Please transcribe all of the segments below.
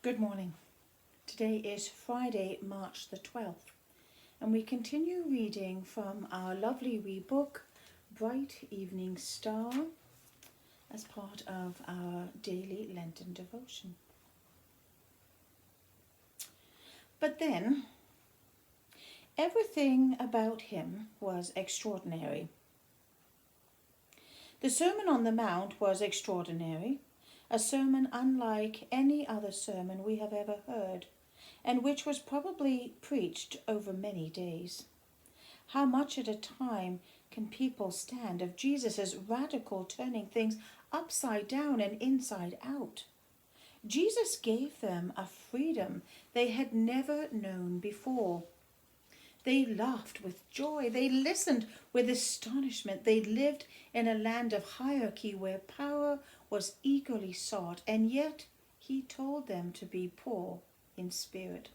Good morning. Today is Friday, March the 12th, and we continue reading from our lovely wee book, Bright Evening Star, as part of our daily Lenten devotion. But then, everything about him was extraordinary. The Sermon on the Mount was extraordinary, a sermon unlike any other sermon we have ever heard, and which was probably preached over many days. How much at a time can people stand of Jesus' radical turning things upside down and inside out? Jesus gave them a freedom they had never known before. They laughed with joy. They listened with astonishment. They lived in a land of hierarchy where power was eagerly sought, and yet he told them to be poor in spirit.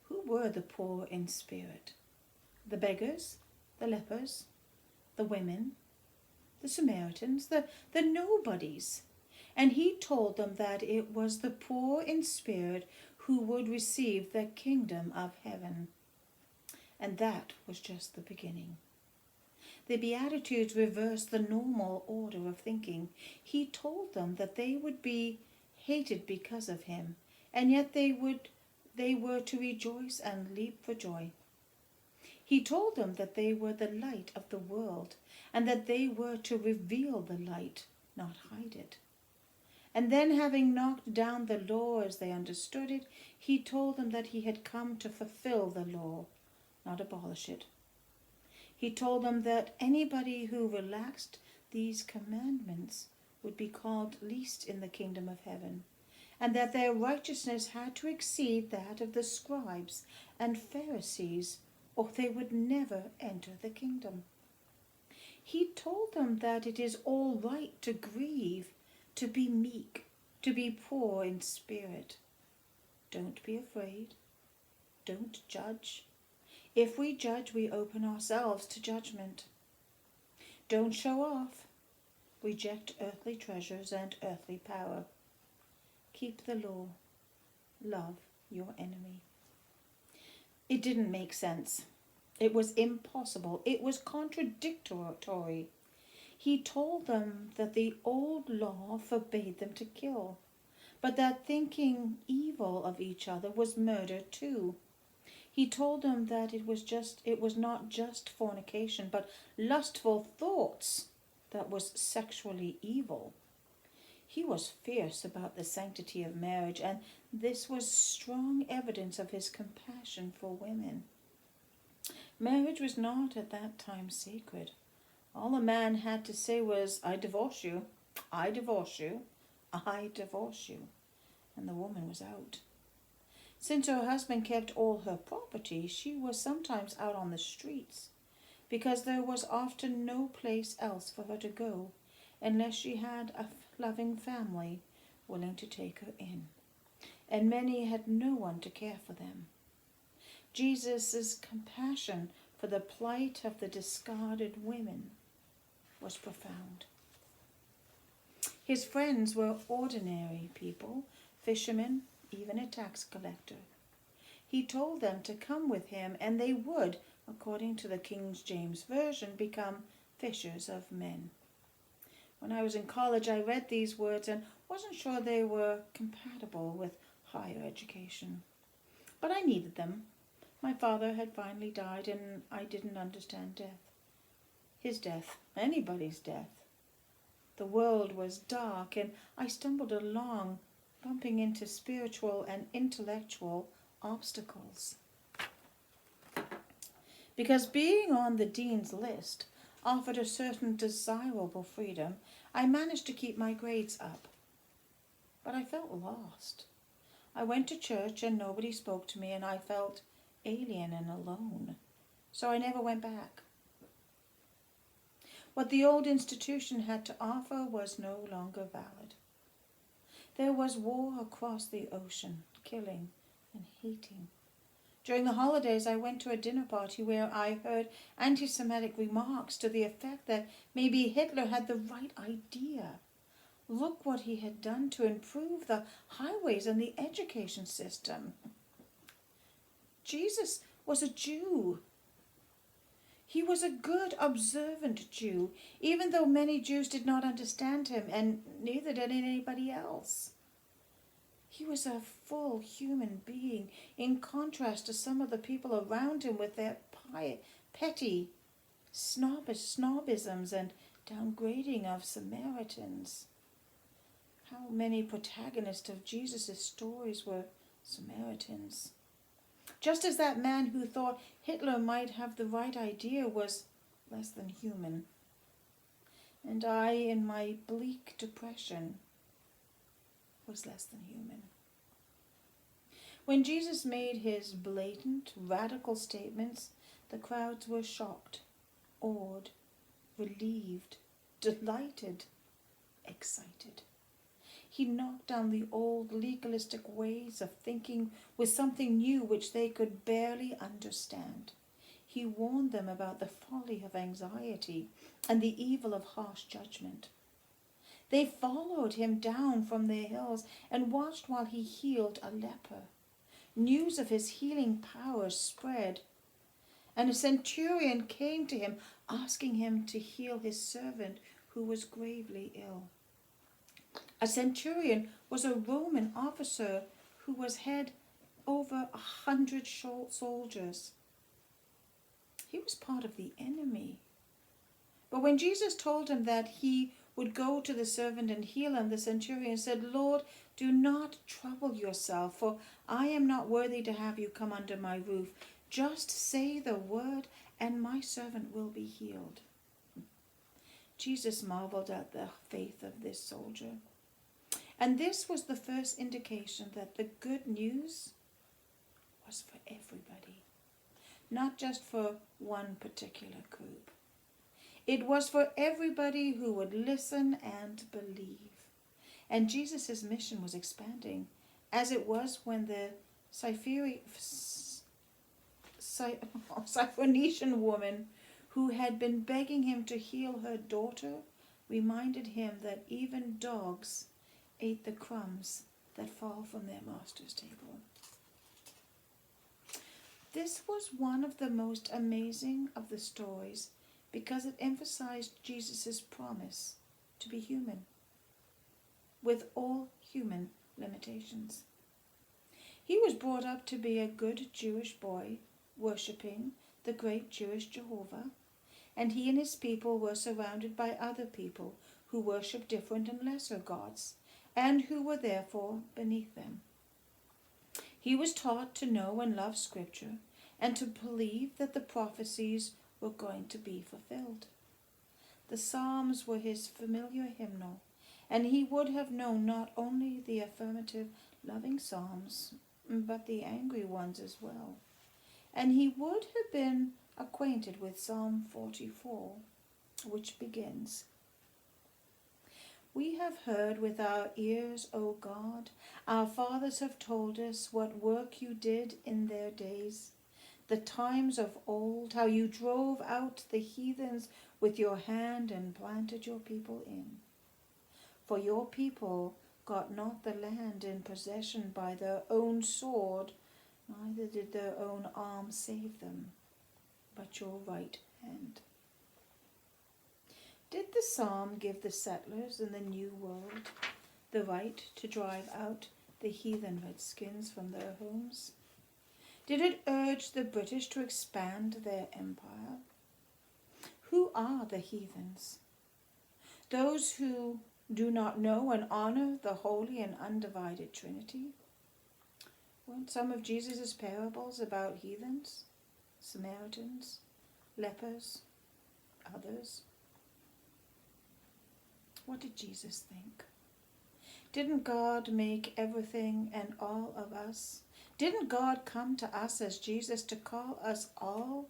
Who were the poor in spirit? The beggars, the lepers, the women, the Samaritans, the nobodies. And he told them that it was the poor in spirit who would receive the kingdom of heaven. And that was just the beginning. The Beatitudes reversed the normal order of thinking. He told them that they would be hated because of him, and yet they were to rejoice and leap for joy. He told them that they were the light of the world, and that they were to reveal the light, not hide it. And then, having knocked down the law as they understood it, he told them that he had come to fulfill the law, not abolish it. He told them that anybody who relaxed these commandments would be called least in the kingdom of heaven, and that their righteousness had to exceed that of the scribes and Pharisees, or they would never enter the kingdom. He told them that it is all right to grieve, to be meek, to be poor in spirit. Don't be afraid. Don't judge. If we judge, we open ourselves to judgment. Don't show off. Reject earthly treasures and earthly power. Keep the law. Love your enemy. It didn't make sense. It was impossible. It was contradictory. He told them that the old law forbade them to kill, but that thinking evil of each other was murder too. He told them that it was not just fornication, but lustful thoughts that was sexually evil. He was fierce about the sanctity of marriage, and this was strong evidence of his compassion for women. Marriage was not at that time sacred. All a man had to say was, I divorce you, I divorce you, I divorce you, and the woman was out. Since her husband kept all her property, she was sometimes out on the streets, because there was often no place else for her to go, unless she had a loving family willing to take her in. And many had no one to care for them. Jesus' compassion for the plight of the discarded women was profound. His friends were ordinary people, fishermen, even a tax collector. He told them to come with him, and they would, according to the King James Version, become fishers of men. When I was in college, I read these words and wasn't sure they were compatible with higher education. But I needed them. My father had finally died, and I didn't understand death. His death, anybody's death. The world was dark, and I stumbled along, bumping into spiritual and intellectual obstacles. Because being on the dean's list offered a certain desirable freedom, I managed to keep my grades up. But I felt lost. I went to church and nobody spoke to me, and I felt alien and alone. So I never went back. What the old institution had to offer was no longer valid. There was war across the ocean, killing and hating. During the holidays, I went to a dinner party where I heard anti-Semitic remarks to the effect that maybe Hitler had the right idea. Look what he had done to improve the highways and the education system. Jesus was a Jew. He was a good, observant Jew, even though many Jews did not understand him, and neither did anybody else. He was a full human being, in contrast to some of the people around him with their petty snobisms and downgrading of Samaritans. How many protagonists of Jesus' stories were Samaritans? Just as that man who thought Hitler might have the right idea was less than human. And I, in my bleak depression, was less than human. When Jesus made his blatant, radical statements, the crowds were shocked, awed, relieved, delighted, excited. He knocked down the old legalistic ways of thinking with something new which they could barely understand. He warned them about the folly of anxiety and the evil of harsh judgment. They followed him down from their hills and watched while he healed a leper. News of his healing powers spread, and a centurion came to him, asking him to heal his servant who was gravely ill. A centurion was a Roman officer who was head over 100 soldiers. He was part of the enemy. But when Jesus told him that he would go to the servant and heal him, the centurion said, "Lord, do not trouble yourself, for I am not worthy to have you come under my roof. Just say the word, and my servant will be healed." Jesus marveled at the faith of this soldier. And this was the first indication that the good news was for everybody, not just for one particular group. It was for everybody who would listen and believe. And Jesus' mission was expanding, as it was when the Syrophoenician woman who had been begging him to heal her daughter reminded him that even dogs ate the crumbs that fall from their master's table. This was one of the most amazing of the stories because it emphasized Jesus' promise to be human, with all human limitations. He was brought up to be a good Jewish boy, worshipping the great Jewish Jehovah, and he and his people were surrounded by other people who worshipped different and lesser gods, and who were therefore beneath them. He was taught to know and love Scripture, and to believe that the prophecies were going to be fulfilled. The Psalms were his familiar hymnal, and he would have known not only the affirmative, loving Psalms, but the angry ones as well. And he would have been acquainted with Psalm 44, which begins, "We have heard with our ears, O God. Our fathers have told us what work you did in their days, the times of old, how you drove out the heathens with your hand and planted your people in. For your people got not the land in possession by their own sword, neither did their own arm save them, but your right hand." Did the psalm give the settlers in the New World the right to drive out the heathen redskins from their homes? Did it urge the British to expand their empire? Who are the heathens? Those who do not know and honor the holy and undivided Trinity? Weren't some of Jesus' parables about heathens, Samaritans, lepers, others? What did Jesus think? Didn't God make everything and all of us? Didn't God come to us as Jesus to call us all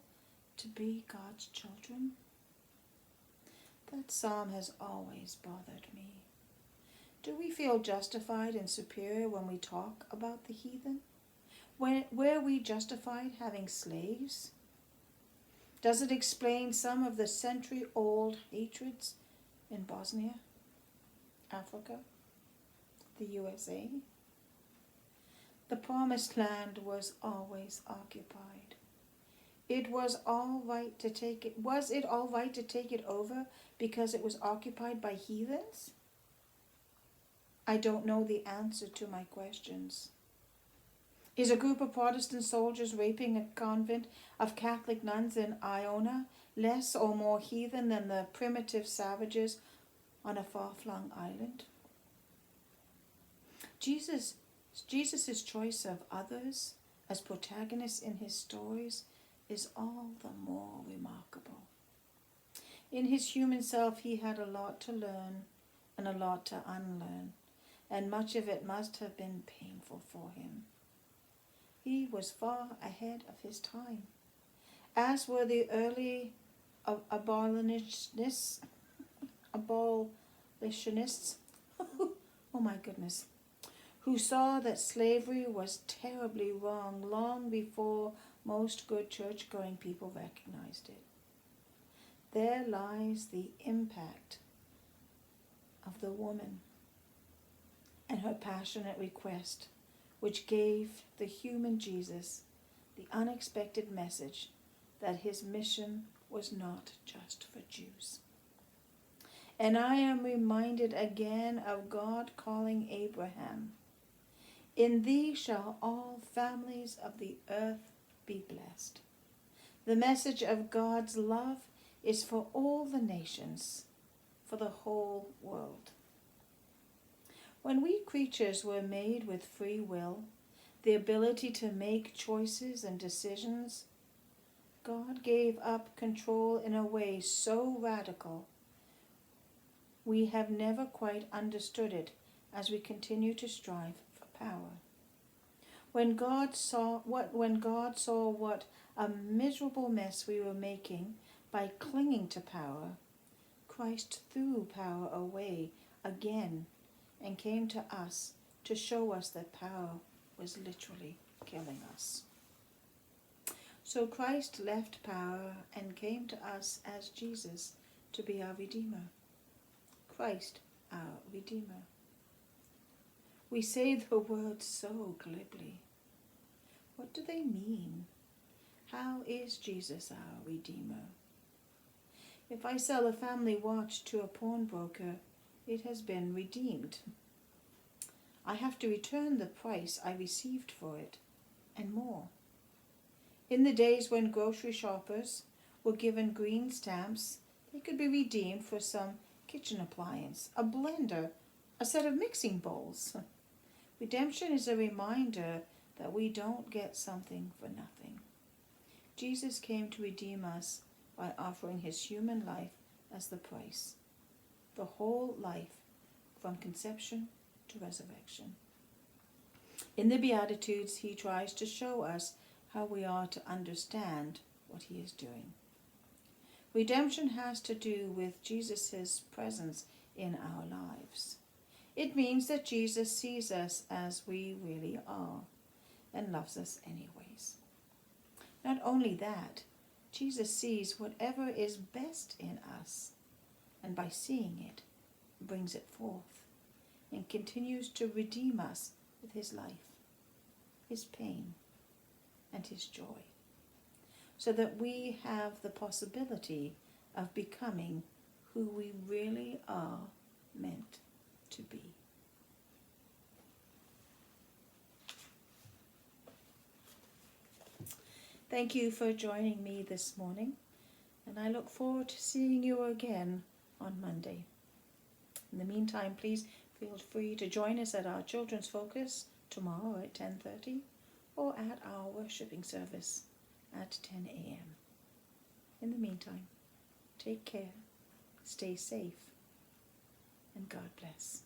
to be God's children? That psalm has always bothered me. Do we feel justified and superior when we talk about the heathen? Were we justified having slaves? Does it explain some of the century-old hatreds in Bosnia? Africa, the USA. The promised land was always occupied. It was all right to take it. Was it all right to take it over because it was occupied by heathens? I don't know the answer to my questions. Is a group of Protestant soldiers raping a convent of Catholic nuns in Iona less or more heathen than the primitive savages on a far-flung island? Jesus' choice of others as protagonists in his stories is all the more remarkable. In his human self, he had a lot to learn and a lot to unlearn, and much of it must have been painful for him. He was far ahead of his time, as were the early abolitionists. Oh my goodness. Who saw that slavery was terribly wrong long before most good church-going people recognized it. There lies the impact of the woman and her passionate request, which gave the human Jesus the unexpected message that his mission was not just for Jews. And I am reminded again of God calling Abraham, "In thee shall all families of the earth be blessed." The message of God's love is for all the nations, for the whole world. When we creatures were made with free will, the ability to make choices and decisions, God gave up control in a way so radical we have never quite understood it as we continue to strive for power. When God saw what a miserable mess we were making by clinging to power, Christ threw power away again and came to us to show us that power was literally killing us. So Christ left power and came to us as Jesus to be our Redeemer. Christ, our Redeemer. We say the words so glibly. What do they mean? How is Jesus our Redeemer? If I sell a family watch to a pawnbroker, it has been redeemed. I have to return the price I received for it, and more. In the days when grocery shoppers were given green stamps, they could be redeemed for some kitchen appliance, a blender, a set of mixing bowls. Redemption is a reminder that we don't get something for nothing. Jesus came to redeem us by offering his human life as the price, the whole life from conception to resurrection. In the Beatitudes, he tries to show us how we are to understand what he is doing. Redemption has to do with Jesus' presence in our lives. It means that Jesus sees us as we really are and loves us anyways. Not only that, Jesus sees whatever is best in us, and by seeing it, brings it forth and continues to redeem us with his life, his pain, and his joy, so that we have the possibility of becoming who we really are meant to be. Thank you for joining me this morning, and I look forward to seeing you again on Monday. In the meantime, please feel free to join us at our Children's Focus tomorrow at 10:30 or at our worshiping service at 10 a.m. In the meantime, take care, stay safe, and God bless.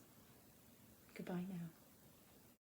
Goodbye now.